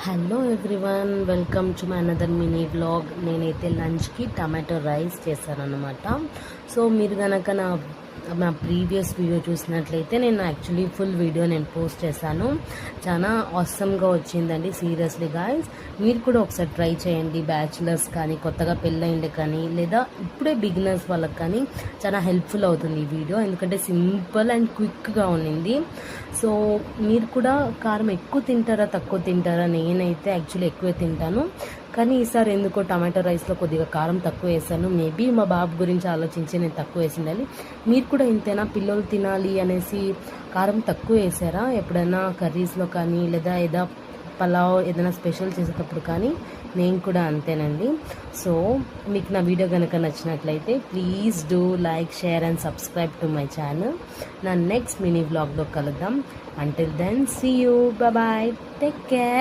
Hello everyone, welcome to my another mini vlog. నేనైతే లంచ్కి tomato rice చేశాను అనమాట. సో మీరు కనుక నా ప్రీవియస్ వీడియో చూసినట్లయితే నేను యాక్చువల్లీ ఫుల్ వీడియో నేను పోస్ట్ చేశాను. చాలా ఆసమ్గా వచ్చిందండి, సీరియస్లీ గాయ్స్. మీరు కూడా ఒకసారి ట్రై చేయండి. బ్యాచులర్స్ కానీ, కొత్తగా పెళ్ళయిండే కానీ, లేదా ఇప్పుడే బిగినర్స్ వాళ్ళకి కానీ చాలా హెల్ప్ఫుల్ అవుతుంది ఈ వీడియో. ఎందుకంటే సింపుల్ అండ్ క్విక్గా ఉన్నింది. సో మీరు కూడా కారం ఎక్కువ తింటారా తక్కువ తింటారా? నేనైతే యాక్చువల్లీ ఎక్కువే తింటాను, కానీ ఈసారి ఎందుకో టమాటో రైస్లో కొద్దిగా కారం తక్కువ వేసాను. మేబీ మా బాబు గురించి ఆలోచించి నేను తక్కువ వేసి ఉండాలి. మీరు కూడా ఇంతేనా? పిల్లలు తినాలి అనేసి కారం తక్కువ వేసారా ఎప్పుడైనా కర్రీస్లో కానీ, లేదా ఏదో పలావ్ ఏదైనా స్పెషల్ చేసేటప్పుడు కానీ? నేను కూడా అంతేనండి. సో మీకు నా వీడియో కనుక నచ్చినట్లయితే please do like, share and subscribe to my channel. నా నెక్స్ట్ మినీ వ్లాగ్లో కలుద్దాం. Until then see you, bye, take care.